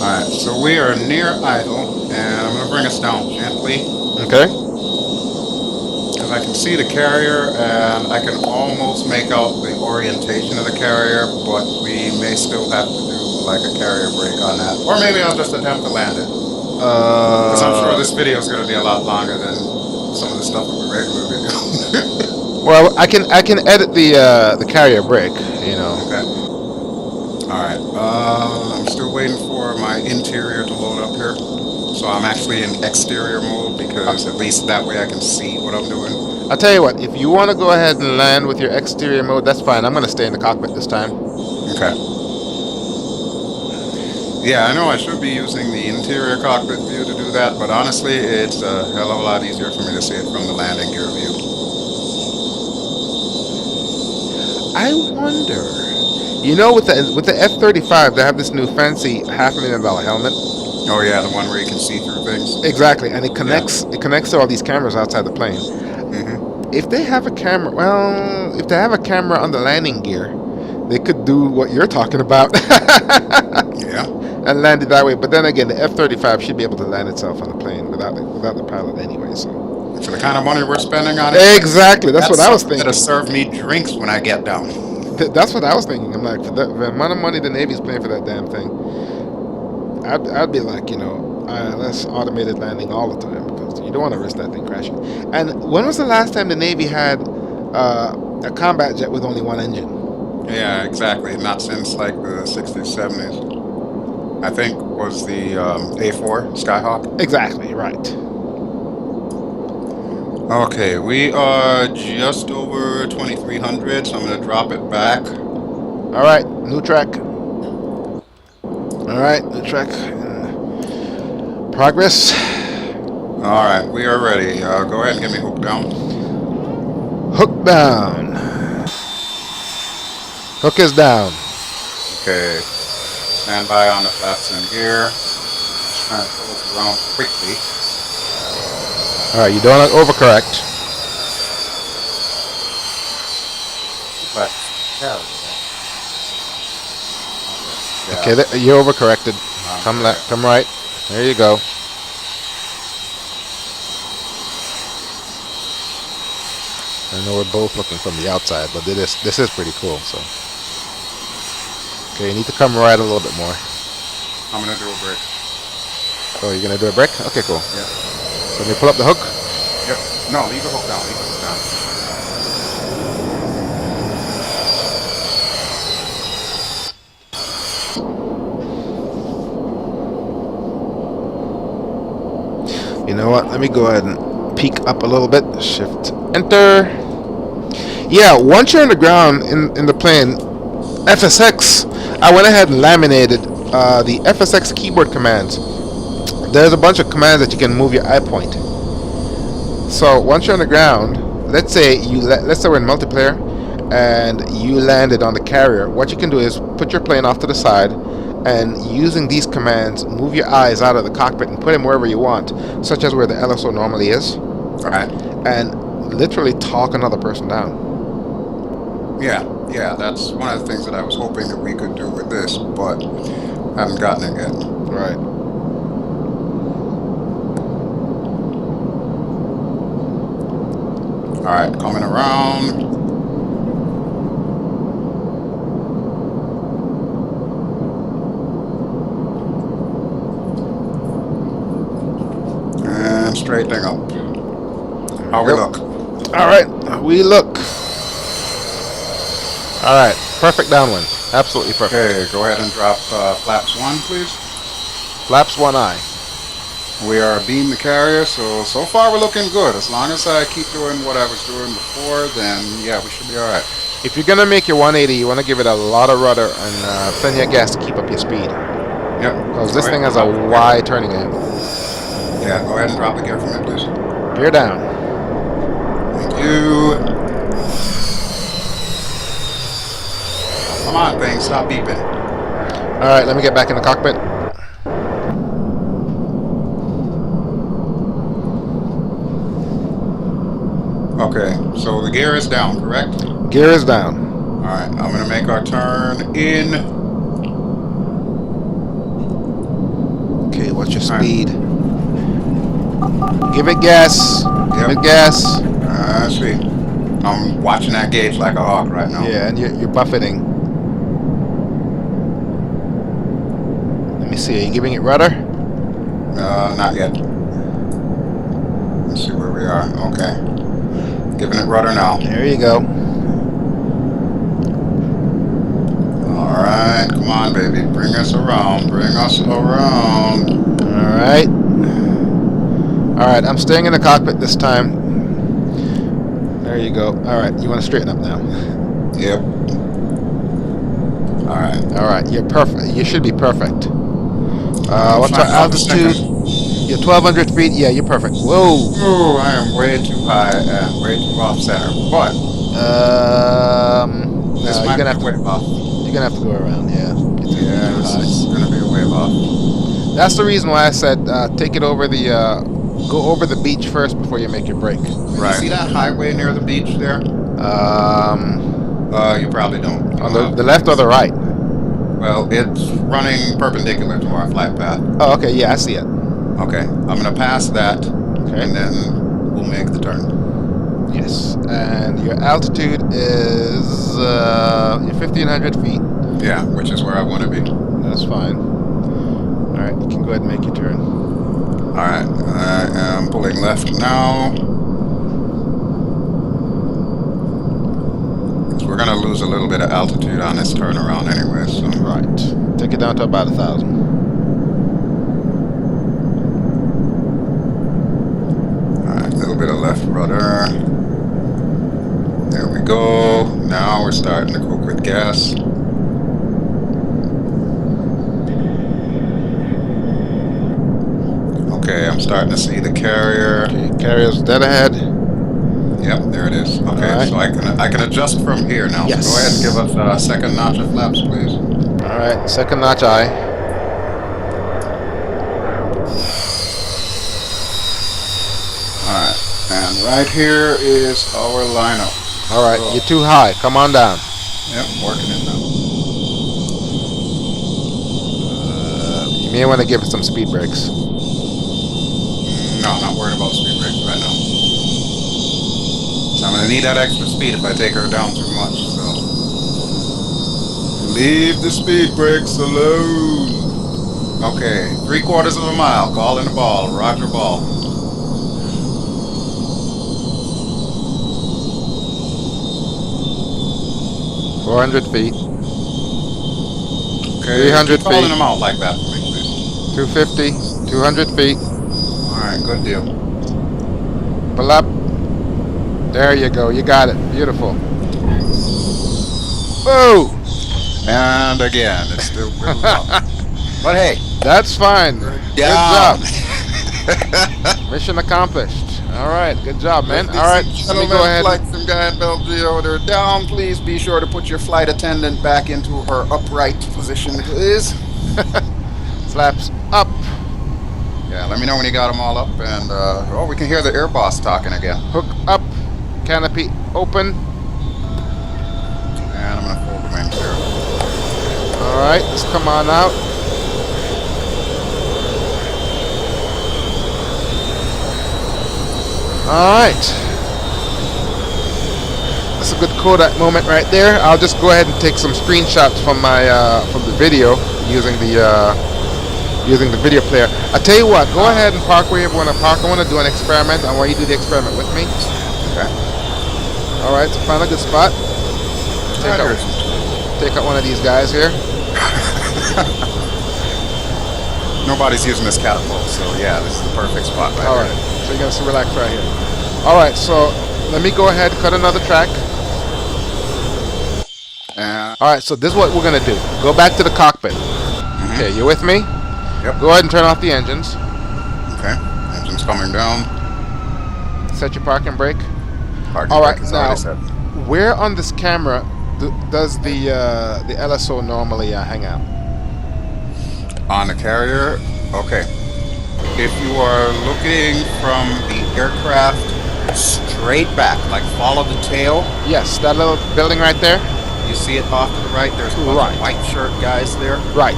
Alright, so we are near idle, and I'm going to bring us down gently. Okay. Because I can see the carrier, and I can almost make out the orientation of the carrier, but we may still have to do like a carrier break on that. Or maybe I'll just attempt to land it. Because I'm sure this video is going to be a lot longer than some of the stuff that we regularly do. Well, I can edit the carrier break, you know. Okay. Alright, I'm still waiting for my interior to load up here. So I'm actually in exterior mode because at least that way I can see what I'm doing. I'll tell you what, if you want to go ahead and land with your exterior mode, that's fine. I'm going to stay in the cockpit this time. Okay. Yeah, I know I should be using the interior cockpit view to do that, but honestly, it's a hell of a lot easier for me to see it from the landing gear view. I wonder, you know, with the F-35, they have this new fancy $500,000 helmet. Oh yeah, the one where you can see through things. Exactly, and it connects to all these cameras outside the plane. Mm-hmm. If they have a camera, if they have a camera on the landing gear, they could do what you're talking about. Yeah. And land it that way. But then again, the F-35 should be able to land itself on the plane without the pilot anyway. So For the kind of money we're spending on it. exactly, that's what I was thinking. That'll serve me drinks when I get down. That's what I was thinking. I'm like, for the amount of money the Navy's paying for that damn thing, I'd be like, let's automated landing all the time because you don't want to risk that thing crashing. And when was the last time the Navy had a combat jet with only one engine? Yeah, exactly. Not since like the 60s, 70s. I think was the A4 Skyhawk. Exactly, right. Okay, we are just over 2300, so I'm going to drop it back. All right, new track. All right, new track. Progress. All right, we are ready. Go ahead and get me hooked down. Hook down. Hook is down. Okay, stand by on the flaps in gear. Just trying to pull us around quickly. All right, you don't overcorrect. But, yeah. Okay, you're overcorrected. Come left, come right. There you go. I know we're both looking from the outside, but this is pretty cool. So, okay, you need to come right a little bit more. I'm gonna do a break. Oh, you're gonna do a break? Okay, cool. Yeah. So let me pull up the hook. Yep. No, leave the hook down. Leave the hook down. You know what? Let me go ahead and peek up a little bit. Shift, enter. Yeah, once you're on the ground in the plane, FSX, I went ahead and laminated the FSX keyboard commands. There's a bunch of commands that you can move your eye point. So once you're on the ground, let's say we're in multiplayer and you landed on the carrier. What you can do is put your plane off to the side and using these commands, move your eyes out of the cockpit and put them wherever you want, such as where the LSO normally is. Right. And literally talk another person down. Yeah, that's one of the things that I was hoping that we could do with this, but haven't gotten it yet. Right. Alright, coming around. And straightening up. How we look? Alright, we look. Alright, perfect downwind. Absolutely perfect. Okay, go ahead and drop flaps 1, please. Flaps one eye. We are abeam the carrier, so far we're looking good. As long as I keep doing what I was doing before, then yeah, we should be alright. If you're gonna make your 180, you want to give it a lot of rudder and plenty of gas to keep up your speed. Yep. Because this thing has a wide turning angle. Yeah, go ahead and drop the gear for me, please. Gear down. Thank you. Come on, thing, stop beeping. Alright, let me get back in the cockpit. Okay, so the gear is down, correct? Gear is down. Alright, I'm going to make our turn in. Okay, what's your speed? Give it gas. Give it gas. See. I'm watching that gauge like a hawk right now. Yeah, and you're buffeting. Let me see, are you giving it rudder? Not yet. Let's see where we are. Okay. Giving it rudder now. There you go. Alright, come on, baby. Bring us around. Bring us around. Alright. Alright, I'm staying in the cockpit this time. There you go. Alright, you want to straighten up now. Yep. Alright. Alright, you're perfect. You should be perfect. What's our altitude? You're 1,200 feet. Yeah, you're perfect. Whoa. Oh, I am way too high and way too off center. But this might be a wave off. You're gonna have to go around. Yeah. Yeah, this is gonna be a wave off. That's the reason why I said take it over the go over the beach first before you make your break. Right. See that highway near the beach there? You probably don't. On the left or the right? Well, it's running perpendicular to our flight path. Oh, okay. Yeah, I see it. Okay, I'm gonna pass that, Okay. and then we'll make the turn. Yes, and your altitude is you're 1,500 feet. Yeah, which is where I want to be. That's fine. All right, you can go ahead and make your turn. All right, I am pulling left now. So we're gonna lose a little bit of altitude on this turnaround anyway. So Right, take it down to about 1,000. bit of left rudder. There we go. Now we're starting to cook with gas. Okay, I'm starting to see the carrier. Okay, carrier's dead ahead. Yep, there it is. Okay, right. so I can adjust from here now. Yes. So go ahead and give us a second notch of flaps, please. All right, second notch eye. Alright, and right here is our lineup. All right, So- you're too high. Come on down. Yep, working it now. You may want to give it some speed brakes. No, I'm not worried about speed brakes right now. So I'm going to need that extra speed if I take her down too much, so. Leave the speed brakes alone. Okay, 3/4 of a mile, calling the ball, roger ball. – 400 feet. Okay, 300 keep calling feet. them out like that for me, please. 250. 200 feet. Alright, good deal. Pull up. There you go. You got it. Beautiful. Whoa! And again, it's still pretty up. But hey, That's fine. yeah. Good job. Mission accomplished. All right. Good job, man. All right. Let me Gentlemen, go ahead. FlightSimGuy and Bel Geode are down. Please be sure to put your flight attendant back into her upright position, please. Flaps up. Yeah, let me know when you got them all up. And, oh, we can hear the air boss talking again. Hook up. Canopy open. And I'm going to fold the wings here. All right. Let's come on out. All right. That's a good Kodak moment right there. I'll just go ahead and take some screenshots from my from the video using the video player. I tell you what, go ahead and park where you want to park. I want to do an experiment. I want you to do the experiment with me. Okay. All right, so find a good spot. Take out one of these guys here. Nobody's using this catapult, so yeah, this is the perfect spot right All here. right. So you're gonna relax right here. All right. So let me go ahead, cut another track. And All right. So this is what we're gonna do. Go back to the cockpit. Okay. You with me? yep. Go ahead and turn off the engines. Okay. Engine's coming down. Set your parking brake. Parking All right. brake is Now, already set. where on this camera does the LSO normally hang out? On the carrier, okay. If you are looking from the aircraft straight back, like follow the tail, Yes, that little building right there. you see it off to the right. There's a bunch Right. of white shirt guys there. Right.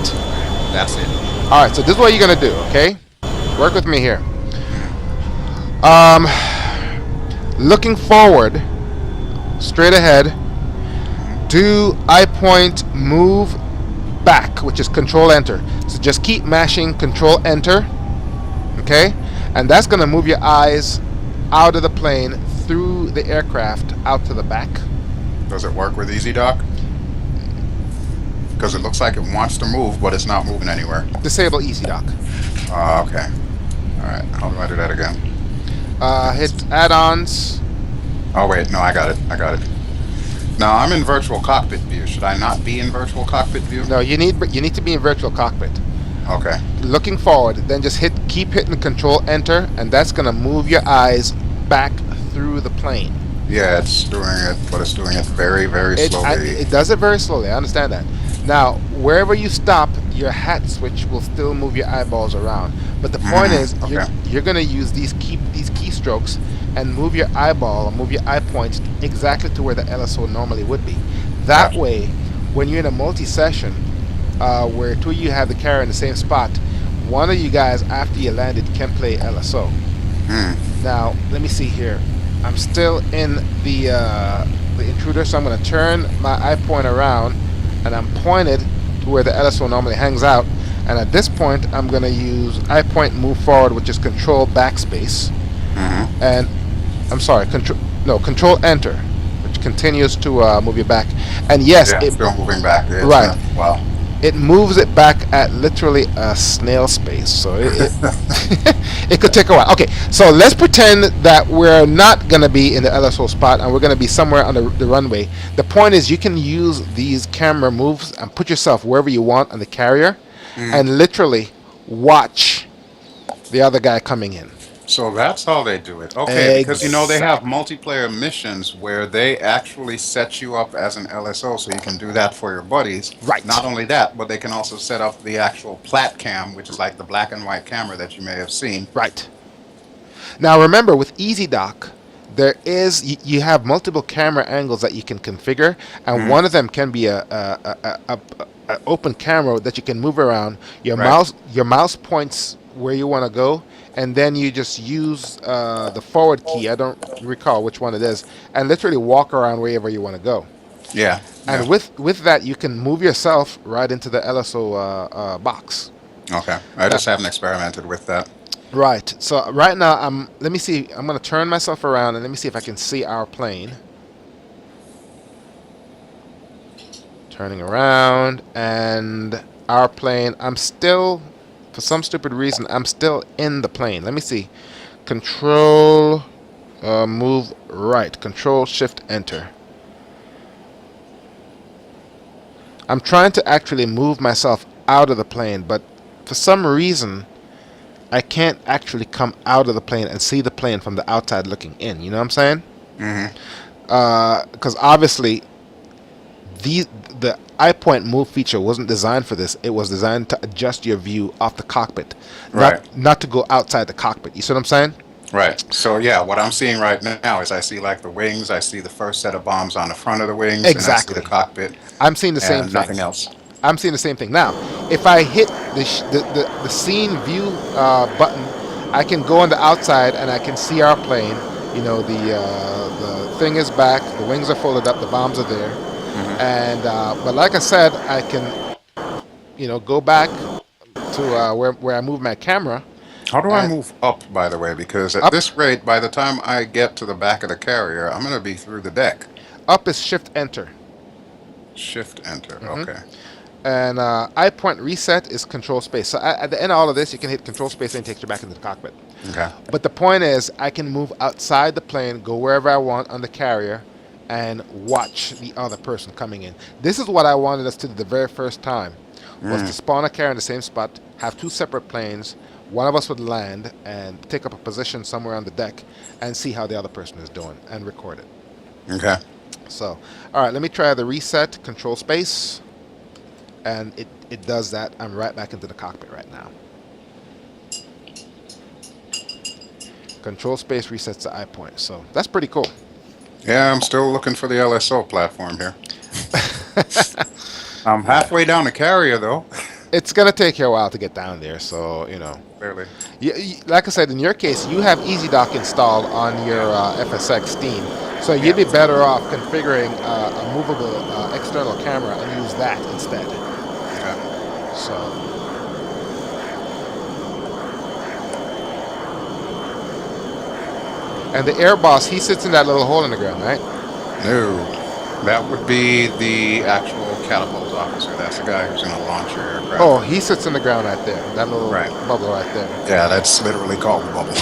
That's it. All right. So this is what you're gonna do. Okay. Work with me here. Looking forward, straight ahead. Do eye point move back, which is Control Enter. So just keep mashing Control Enter. Okay, and that's gonna move your eyes out of the plane through the aircraft out to the back. Does it work with Easy Dock? Because it looks like it wants to move, but it's not moving anywhere. Disable Easy Dock. Okay. All right. How do I do that again? Hit add-ons. Oh wait, no, I got it. I got it. Now I'm in virtual cockpit view. Should I not be in virtual cockpit view? No, you need to be in virtual cockpit. Okay. Looking forward, then just keep hitting Control Enter, and that's gonna move your eyes back through the plane. Yeah, it's doing it, but it's doing it very, very slowly. It does it very slowly. I understand that. Now, wherever you stop, your hat switch will still move your eyeballs around. But the point is, okay. you're going to use these keystrokes and move your eyeball or move your eye points exactly to where the LSO normally would be. That Gotcha. way, when you're in a multi-session where two of you have the carrier in the same spot, one of you guys, after you landed, can play LSO. Now, let me see here. I'm still in the intruder, so I'm going to turn my eye point around, and I'm pointed to where the LSO normally hangs out. And at this point, I'm going to use eye point move forward, which is Control backspace, and I'm sorry, Control Enter, which continues to move you back. And yes, Yeah, it's still moving back. It's right. Wow. It moves it back at literally a snail space, so it could take a while. Okay, so let's pretend that we're not going to be in the LSO spot and we're going to be somewhere on the runway. The point is, you can use these camera moves and put yourself wherever you want on the carrier and literally watch the other guy coming in. So that's how they do it. Okay, because they have multiplayer missions where they actually set you up as an LSO, so you can do that for your buddies. Right. Not only that, but they can also set up the actual plat cam, which is like the black and white camera that you may have seen. Right. Now remember, with Easy Dock, there is you have multiple camera angles that you can configure, and one of them can be a open camera that you can move around. Your mouse points where you want to go, and then you just use the forward key. I don't recall which one it is, and literally walk around wherever you want to go. Yeah. And with that, you can move yourself right into the LSO box. Okay. I just haven't experimented with that. Right. So right now, let me see. I'm going to turn myself around and let me see if I can see our plane. Turning around, and our plane. I'm still, for some stupid reason, I'm still in the plane. Let me see. Control, move right. Control Shift Enter. I'm trying to actually move myself out of the plane, but for some reason, I can't actually come out of the plane and see the plane from the outside looking in. You know what I'm saying? Because obviously, the eye point move feature wasn't designed for this. It was designed to adjust your view off the cockpit, not to go outside the cockpit. You see what I'm saying? Right. So yeah, what I'm seeing right now is I see like the wings. I see the first set of bombs on the front of the wings. Exactly. And I see the cockpit. I'm seeing the same thing. Nothing else. I'm seeing the same thing. Now, if I hit the scene view button, I can go on the outside and I can see our plane. You know, the thing is back, the wings are folded up, the bombs are there, and but like I said, I can, go back to where I move my camera. How do I move up, by the way? Because at this rate, by the time I get to the back of the carrier, I'm going to be through the deck. Up is Shift Enter. Shift Enter. Okay. And eye point reset is control space. So at the end of all of this, you can hit control space and it takes you back into the cockpit. Okay. But the point is, I can move outside the plane, go wherever I want on the carrier, and watch the other person coming in. This is what I wanted us to do the very first time, was to spawn a carrier in the same spot, have two separate planes. One of us would land and take up a position somewhere on the deck and see how the other person is doing and record it. Okay. So, all right, let me try the reset control space. And it does that. I'm right back into the cockpit right now. Control space resets the eye point. So that's pretty cool. Yeah, I'm still looking for the LSO platform here. I'm halfway down the carrier, though. It's going to take you a while to get down there. So, Clearly. like I said, in your case, you have EasyDock installed on your FSX Steam. So you'd be better off configuring a movable external camera and use that instead. Okay. So, and the air boss, he sits in that little hole in the ground, right? No. That would be the actual catapult officer. That's the guy who's going to launch your aircraft. Oh, he sits in the ground right there. That little Right. bubble right there. Yeah, that's literally called the bubble.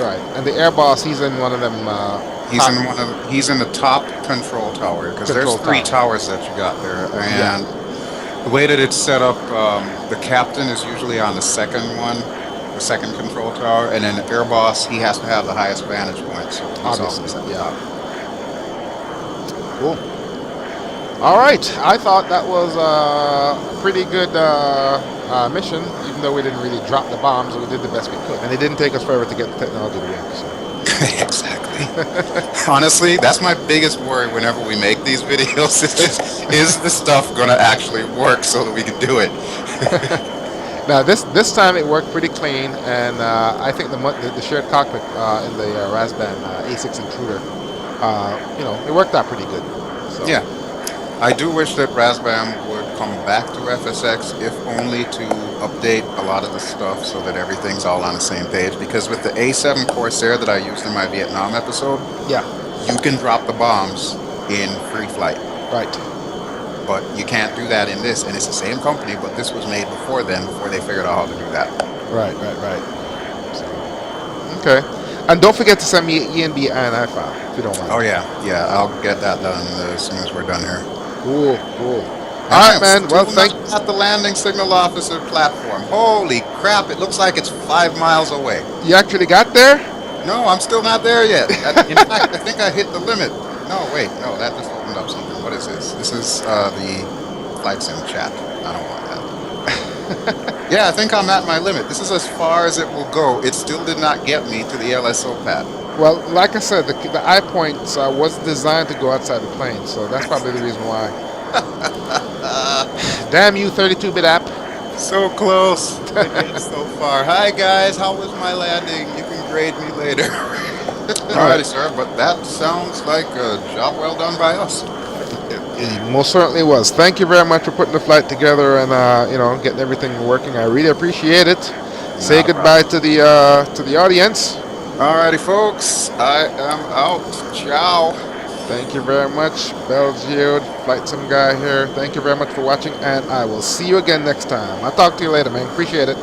Right. And the air boss, he's in one of them. He's in the top control tower, because there's three towers that you got there, and the way that it's set up, the captain is usually on the second one, the second control tower, and then the air boss, he has to have the highest vantage point, so he's always at the top. Cool. All right. I thought that was a pretty good mission, even though we didn't really drop the bombs. We did the best we could, and it didn't take us forever to get the technology to work. So. Exactly. Honestly, that's my biggest worry whenever we make these videos. It's just, is the stuff going to actually work so that we can do it? Now this time it worked pretty clean, and I think the shared cockpit in the Razbam A-6 Intruder, it worked out pretty good. So. Yeah. I do wish that Razbam would come back to FSX, if only to update a lot of the stuff so that everything's all on the same page. Because with the A7 Corsair that I used in my Vietnam episode, yeah, you can drop the bombs in free flight. Right. But you can't do that in this, and it's the same company, but this was made before then, before they figured out how to do that. Right. So, okay. And don't forget to send me an ENB INI file, if you don't mind. Oh, yeah. Yeah, I'll get that done as soon as we're done here. Cool. All right, man. Well, thank you. At the landing signal officer platform. Holy crap, it looks like it's 5 miles away. You actually got there? No, I'm still not there yet. In fact, I think I hit the limit. No, wait. No, that just opened up something. What is this? This is the FlightSim chat. I don't want that. Yeah, I think I'm at my limit. This is as far as it will go. It still did not get me to the LSO pad. Well, like I said, the eye points was designed to go outside the plane, so that's probably the reason why. Damn you, 32-bit app. So close. I did so far. Hi, guys. How was my landing? You can grade me later. Alrighty, sir. But that sounds like a job well done by us. It most certainly was. Thank you very much for putting the flight together and getting everything working. I really appreciate it. Say goodbye to the audience. Alrighty, folks. I am out. Ciao. Thank you very much. Bel Geode, FlightSimGuy here. Thank you very much for watching, and I will see you again next time. I'll talk to you later, man. Appreciate it.